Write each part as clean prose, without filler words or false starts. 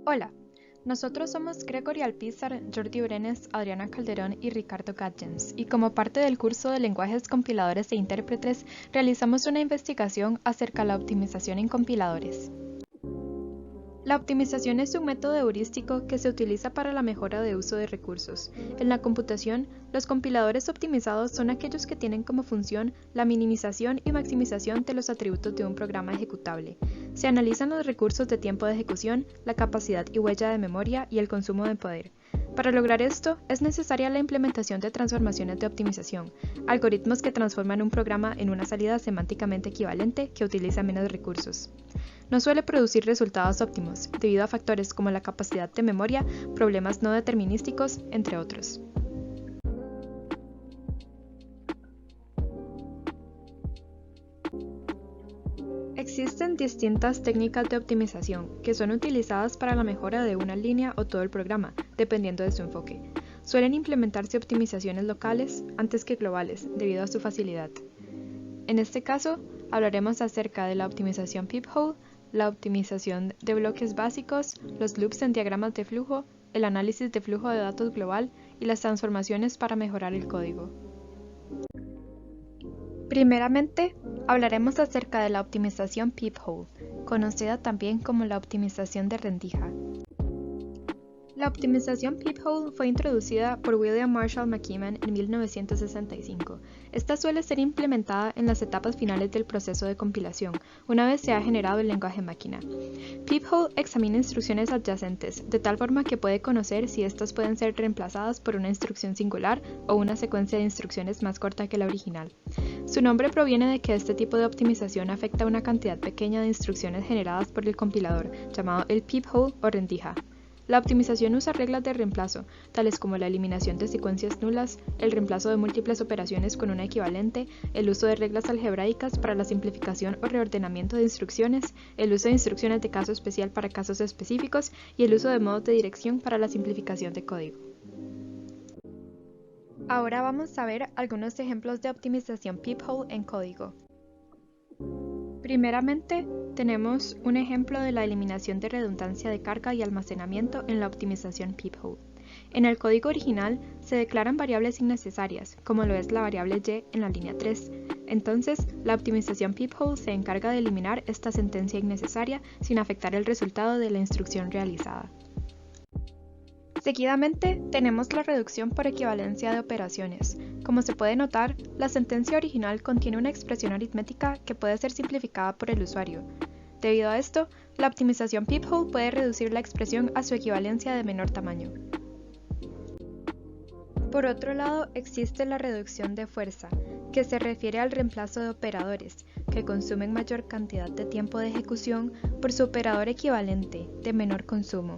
Hola, nosotros somos Gregory Alpizar, Jordi Brenes, Adriana Calderón y Ricardo Gatjens, y como parte del curso de lenguajes compiladores e intérpretes, realizamos una investigación acerca de la optimización en compiladores. La optimización es un método heurístico que se utiliza para la mejora de uso de recursos. En la computación, los compiladores optimizados son aquellos que tienen como función la minimización y maximización de los atributos de un programa ejecutable. Se analizan los recursos de tiempo de ejecución, la capacidad y huella de memoria y el consumo de poder. Para lograr esto, es necesaria la implementación de transformaciones de optimización, algoritmos que transforman un programa en una salida semánticamente equivalente que utiliza menos recursos. No suele producir resultados óptimos, debido a factores como la capacidad de memoria, problemas no determinísticos, entre otros. Existen distintas técnicas de optimización que son utilizadas para la mejora de una línea o todo el programa, dependiendo de su enfoque. Suelen implementarse optimizaciones locales antes que globales, debido a su facilidad. En este caso, hablaremos acerca de la optimización peephole, la optimización de bloques básicos, los loops en diagramas de flujo, el análisis de flujo de datos global y las transformaciones para mejorar el código. Primeramente, hablaremos acerca de la optimización peephole, conocida también como la optimización de rendija. La optimización peephole fue introducida por William Marshall McKeeman en 1965. Esta suele ser implementada en las etapas finales del proceso de compilación, una vez se ha generado el lenguaje máquina. Peephole examina instrucciones adyacentes, de tal forma que puede conocer si estas pueden ser reemplazadas por una instrucción singular o una secuencia de instrucciones más corta que la original. Su nombre proviene de que este tipo de optimización afecta a una cantidad pequeña de instrucciones generadas por el compilador, llamado el peephole o rendija. La optimización usa reglas de reemplazo, tales como la eliminación de secuencias nulas, el reemplazo de múltiples operaciones con una equivalente, el uso de reglas algebraicas para la simplificación o reordenamiento de instrucciones, el uso de instrucciones de caso especial para casos específicos y el uso de modos de dirección para la simplificación de código. Ahora vamos a ver algunos ejemplos de optimización peephole en código. Primeramente, tenemos un ejemplo de la eliminación de redundancia de carga y almacenamiento en la optimización peephole. En el código original se declaran variables innecesarias, como lo es la variable y en la línea 3. Entonces, la optimización peephole se encarga de eliminar esta sentencia innecesaria sin afectar el resultado de la instrucción realizada. Seguidamente, tenemos la reducción por equivalencia de operaciones. Como se puede notar, la sentencia original contiene una expresión aritmética que puede ser simplificada por el usuario. Debido a esto, la optimización peephole puede reducir la expresión a su equivalencia de menor tamaño. Por otro lado, existe la reducción de fuerza, que se refiere al reemplazo de operadores, que consumen mayor cantidad de tiempo de ejecución por su operador equivalente, de menor consumo.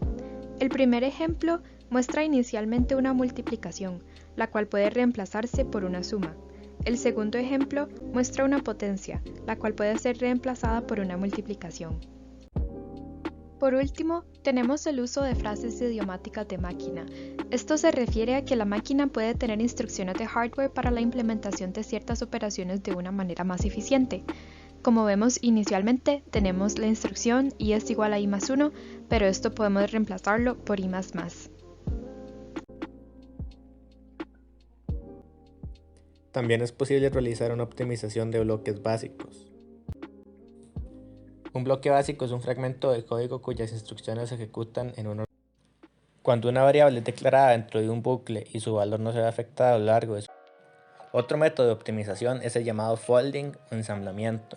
El primer ejemplo muestra inicialmente una multiplicación, la cual puede reemplazarse por una suma. El segundo ejemplo muestra una potencia, la cual puede ser reemplazada por una multiplicación. Por último, tenemos el uso de frases idiomáticas de máquina. Esto se refiere a que la máquina puede tener instrucciones de hardware para la implementación de ciertas operaciones de una manera más eficiente. Como vemos inicialmente, tenemos la instrucción y es igual a i más 1, pero esto podemos reemplazarlo por i más más. También es posible realizar una optimización de bloques básicos. Un bloque básico es un fragmento de código cuyas instrucciones se ejecutan en un cuando una variable es declarada dentro de un bucle y su valor no se ve afectado a lo largo de su. Otro método de optimización es el llamado folding o ensamblamiento.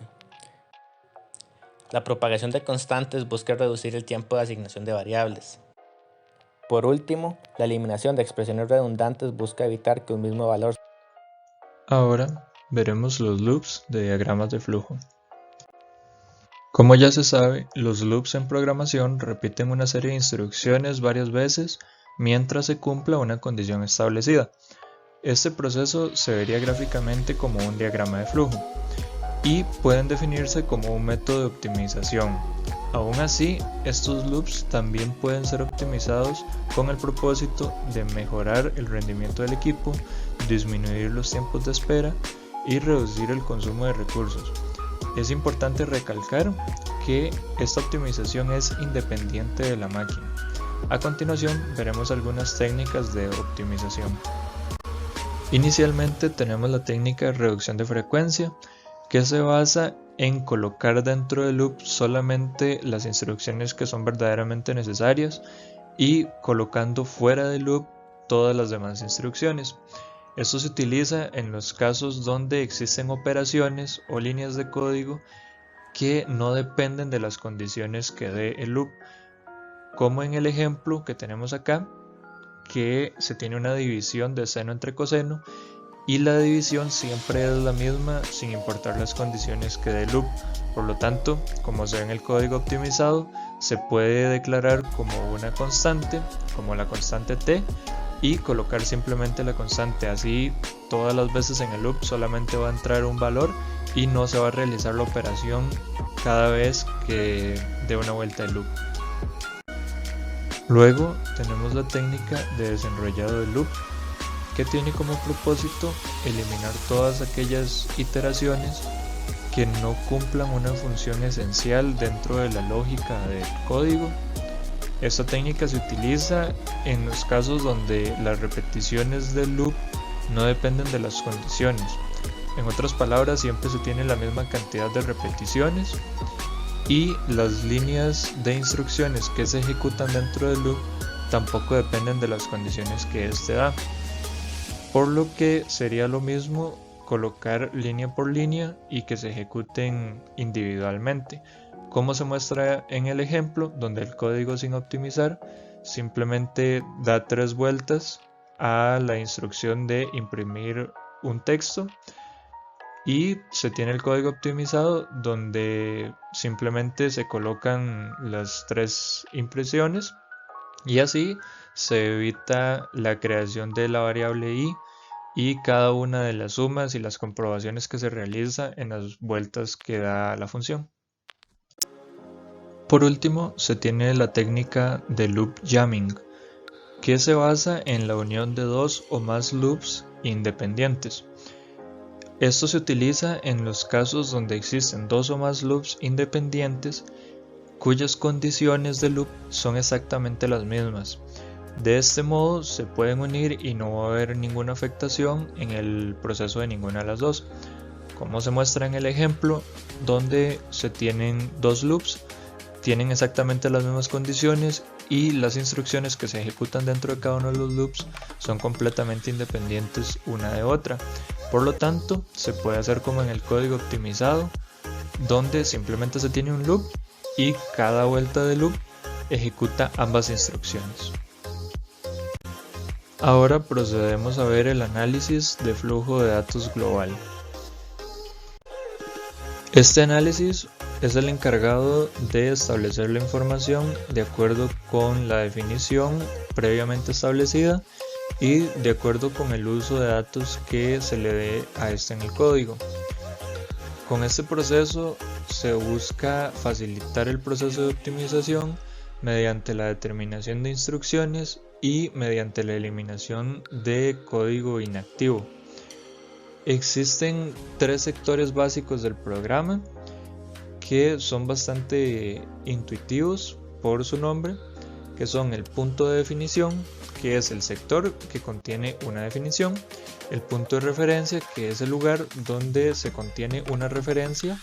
La propagación de constantes busca reducir el tiempo de asignación de variables. Por último, la eliminación de expresiones redundantes busca evitar que un mismo valor. Ahora veremos los loops de diagramas de flujo. Como ya se sabe, los loops en programación repiten una serie de instrucciones varias veces mientras se cumpla una condición establecida. Este proceso se vería gráficamente como un diagrama de flujo y pueden definirse como un método de optimización. Aún así, estos loops también pueden ser optimizados con el propósito de mejorar el rendimiento del equipo, disminuir los tiempos de espera y reducir el consumo de recursos. Es importante recalcar que esta optimización es independiente de la máquina. A continuación veremos algunas técnicas de optimización. Inicialmente tenemos la técnica de reducción de frecuencia, que se basa en colocar dentro del loop solamente las instrucciones que son verdaderamente necesarias y colocando fuera del loop todas las demás instrucciones. Esto se utiliza en los casos donde existen operaciones o líneas de código que no dependen de las condiciones que dé el loop, como en el ejemplo que tenemos acá, que se tiene una división de seno entre coseno y la división siempre es la misma sin importar las condiciones que dé el loop. Por lo tanto, como se ve en el código optimizado, se puede declarar como una constante, como la constante t, y colocar simplemente la constante. Así todas las veces en el loop solamente va a entrar un valor y no se va a realizar la operación cada vez que dé una vuelta el loop. Luego tenemos la técnica de desenrollado de loop, que tiene como propósito eliminar todas aquellas iteraciones que no cumplan una función esencial dentro de la lógica del código. Esta técnica se utiliza en los casos donde las repeticiones del loop no dependen de las condiciones. En otras palabras, siempre se tiene la misma cantidad de repeticiones y las líneas de instrucciones que se ejecutan dentro del loop tampoco dependen de las condiciones que éste da. Por lo que sería lo mismo colocar línea por línea y que se ejecuten individualmente, como se muestra en el ejemplo, donde el código sin optimizar simplemente da 3 vueltas a la instrucción de imprimir un texto, y se tiene el código optimizado donde simplemente se colocan las 3 impresiones y así se evita la creación de la variable i y cada una de las sumas y las comprobaciones que se realiza en las vueltas que da la función. Por último, se tiene la técnica de loop jamming, que se basa en la unión de 2 o más loops independientes. Esto se utiliza en los casos donde existen 2 o más loops independientes cuyas condiciones de loop son exactamente las mismas. De este modo se pueden unir y no va a haber ninguna afectación en el proceso de ninguna de las dos, como se muestra en el ejemplo donde se tienen 2 loops, tienen exactamente las mismas condiciones y las instrucciones que se ejecutan dentro de cada uno de los loops son completamente independientes una de otra. Por lo tanto, se puede hacer como en el código optimizado, donde simplemente se tiene un loop y cada vuelta de loop ejecuta ambas instrucciones. Ahora procedemos a ver el análisis de flujo de datos global. Este análisis es el encargado de establecer la información de acuerdo con la definición previamente establecida y de acuerdo con el uso de datos que se le dé a este en el código. Con este proceso se busca facilitar el proceso de optimización mediante la determinación de instrucciones y mediante la eliminación de código inactivo. Existen 3 sectores básicos del programa que son bastante intuitivos por su nombre, que son el punto de definición, que es el sector que contiene una definición, el punto de referencia, que es el lugar donde se contiene una referencia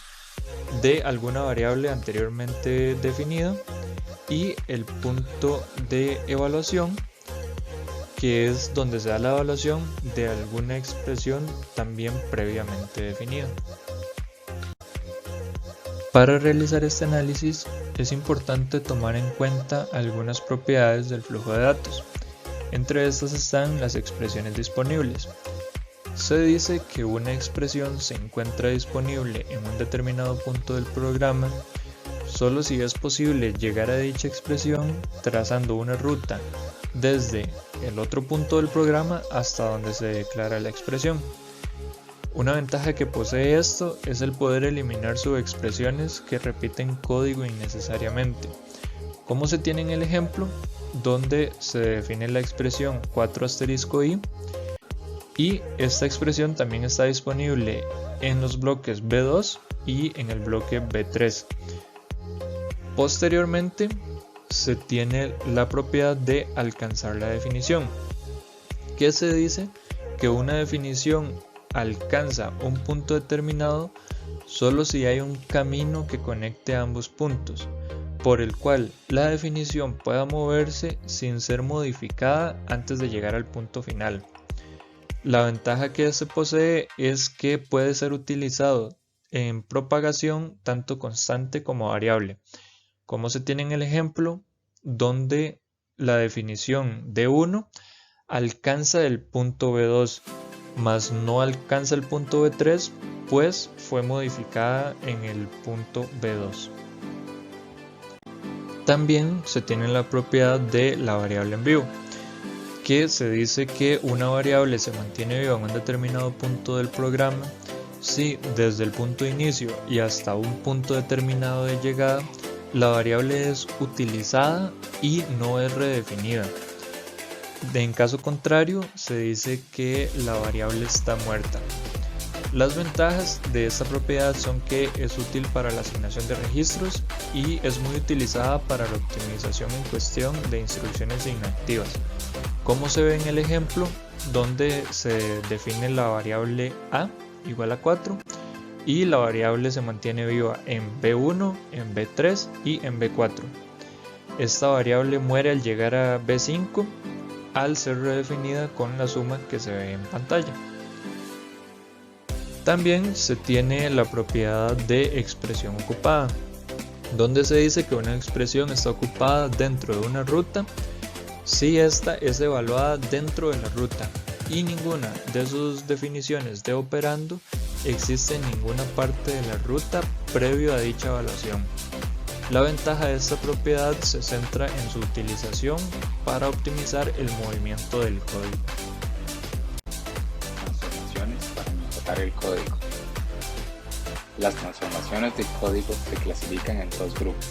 de alguna variable anteriormente definida, y el punto de evaluación, que es donde se da la evaluación de alguna expresión también previamente definida. Para realizar este análisis es importante tomar en cuenta algunas propiedades del flujo de datos. Entre estas están las expresiones disponibles. Se dice que una expresión se encuentra disponible en un determinado punto del programa solo si es posible llegar a dicha expresión trazando una ruta desde el otro punto del programa hasta donde se declara la expresión. Una ventaja que posee esto es el poder eliminar subexpresiones que repiten código innecesariamente, como se tiene en el ejemplo, donde se define la expresión 4*i y esta expresión también está disponible en los bloques B2 y en el bloque B3. Posteriormente se tiene la propiedad de alcanzar la definición, que se dice que una definición alcanza un punto determinado solo si hay un camino que conecte ambos puntos, por el cual la definición pueda moverse sin ser modificada antes de llegar al punto final. La ventaja que se posee es que puede ser utilizado en propagación tanto constante como variable, como se tiene en el ejemplo donde la definición D1 alcanza el punto B2, mas no alcanza el punto B3, pues fue modificada en el punto B2. También se tiene la propiedad de la variable en vivo, que se dice que una variable se mantiene viva en un determinado punto del programa si desde el punto de inicio y hasta un punto determinado de llegada la variable es utilizada y no es redefinida. En caso contrario, se dice que la variable está muerta. Las ventajas de esta propiedad son que es útil para la asignación de registros y es muy utilizada para la optimización en cuestión de instrucciones inactivas, como se ve en el ejemplo donde se define la variable a igual a 4 y la variable se mantiene viva en B1, en B3 y en B4. Esta variable muere al llegar a B5 al ser redefinida con la suma que se ve en pantalla. También se tiene la propiedad de expresión ocupada, donde se dice que una expresión está ocupada dentro de una ruta si esta es evaluada dentro de la ruta y ninguna de sus definiciones de operando existe en ninguna parte de la ruta previo a dicha evaluación. La ventaja de esta propiedad se centra en su utilización para optimizar el movimiento del código. Transformaciones para mejorar el código. Las transformaciones del código se clasifican en dos grupos: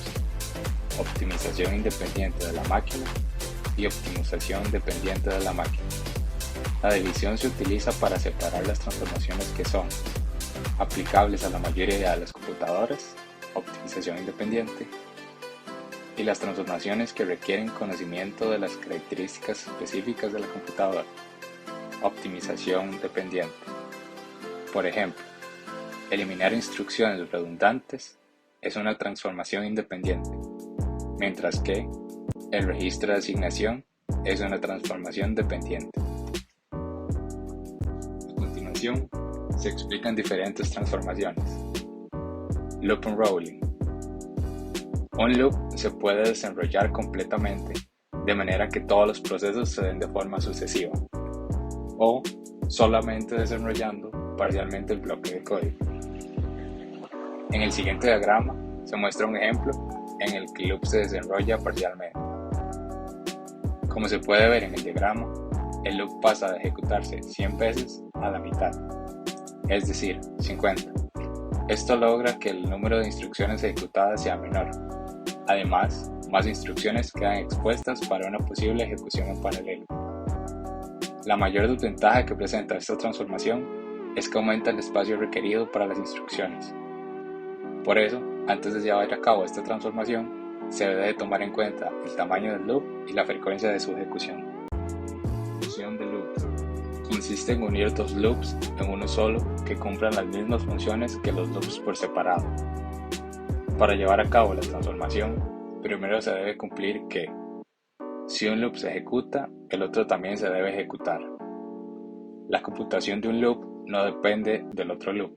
optimización independiente de la máquina y optimización dependiente de la máquina. La división se utiliza para separar las transformaciones que son aplicables a la mayoría de las computadoras, optimización independiente, y las transformaciones que requieren conocimiento de las características específicas de la computadora, optimización dependiente. Por ejemplo, eliminar instrucciones redundantes es una transformación independiente, mientras que el registro de asignación es una transformación dependiente. A continuación, se explican diferentes transformaciones. Loop unrolling. Un loop se puede desenrollar completamente de manera que todos los procesos se den de forma sucesiva, o solamente desenrollando parcialmente el bloque de código. En el siguiente diagrama se muestra un ejemplo en el que el loop se desenrolla parcialmente. Como se puede ver en el diagrama, el loop pasa de ejecutarse 100 veces a la mitad, es decir, 50. Esto logra que el número de instrucciones ejecutadas sea menor. Además, más instrucciones quedan expuestas para una posible ejecución en paralelo. La mayor desventaja que presenta esta transformación es que aumenta el espacio requerido para las instrucciones. Por eso, antes de llevar a cabo esta transformación, se debe de tomar en cuenta el tamaño del loop y la frecuencia de su ejecución. Función de loop. Consiste en unir dos loops en uno solo que cumplan las mismas funciones que los loops por separado. Para llevar a cabo la transformación, primero se debe cumplir que si un loop se ejecuta, el otro también se debe ejecutar. La computación de un loop no depende del otro loop.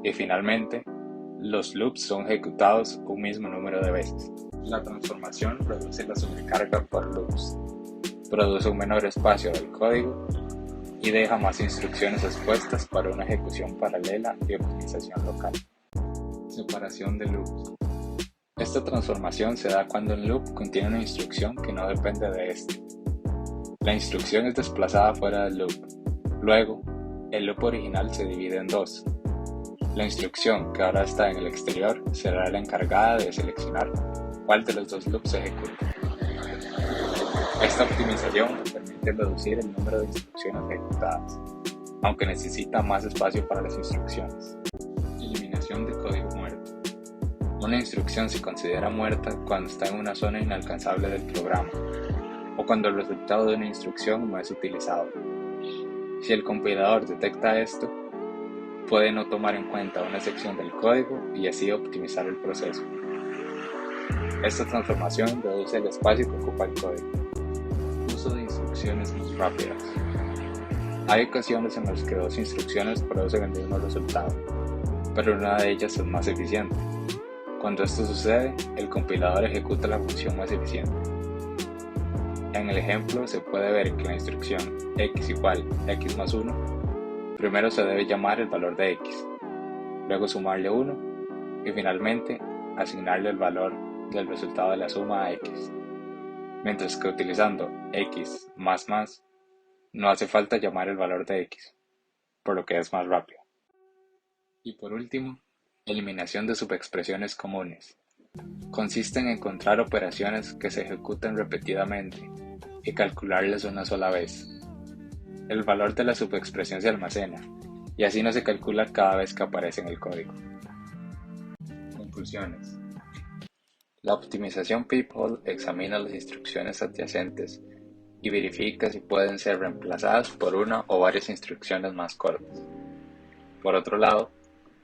Y finalmente, los loops son ejecutados un mismo número de veces. La transformación reduce la sobrecarga por loops, produce un menor espacio del código y deja más instrucciones expuestas para una ejecución paralela y optimización local. Separación de loops. Esta transformación se da cuando un loop contiene una instrucción que no depende de este. La instrucción es desplazada fuera del loop. Luego, el loop original se divide en dos. La instrucción que ahora está en el exterior será la encargada de seleccionar cuál de los dos loops se ejecuta. Esta optimización permite reducir el número de instrucciones ejecutadas, aunque necesita más espacio para las instrucciones. Eliminación de código muerto. Una instrucción se considera muerta cuando está en una zona inalcanzable del programa o cuando el resultado de una instrucción no es utilizado. Si el compilador detecta esto, puede no tomar en cuenta una sección del código y así optimizar el proceso. Esta transformación reduce el espacio que ocupa el código. Uso de instrucciones más rápidas. Hay ocasiones en las que dos instrucciones producen el mismo resultado, pero una de ellas es más eficiente. Cuando esto sucede, el compilador ejecuta la función más eficiente. En el ejemplo se puede ver que la instrucción x igual x más 1, primero se debe llamar el valor de x, luego sumarle 1 y finalmente asignarle el valor del resultado de la suma a x. Mientras que utilizando x más no hace falta llamar el valor de x, por lo que es más rápido. Y por último, eliminación de subexpresiones comunes. Consiste en encontrar operaciones que se ejecuten repetidamente y calcularlas una sola vez. El valor de la subexpresión se almacena y así no se calcula cada vez que aparece en el código. Conclusiones. La optimización peephole examina las instrucciones adyacentes y verifica si pueden ser reemplazadas por una o varias instrucciones más cortas. Por otro lado,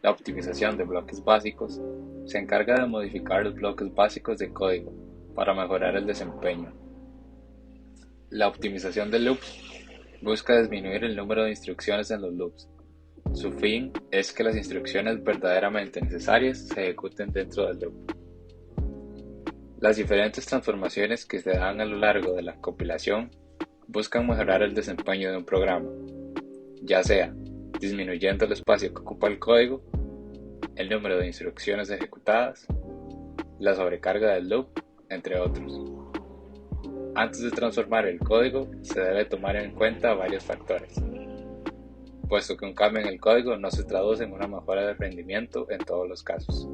la optimización de bloques básicos se encarga de modificar los bloques básicos de código para mejorar el desempeño. La optimización de loops busca disminuir el número de instrucciones en los loops. Su fin es que las instrucciones verdaderamente necesarias se ejecuten dentro del loop. Las diferentes transformaciones que se dan a lo largo de la compilación buscan mejorar el desempeño de un programa, ya sea disminuyendo el espacio que ocupa el código, el número de instrucciones ejecutadas, la sobrecarga del loop, entre otros. Antes de transformar el código, se debe tomar en cuenta varios factores, puesto que un cambio en el código no se traduce en una mejora de rendimiento en todos los casos.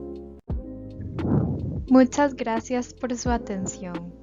Muchas gracias por su atención.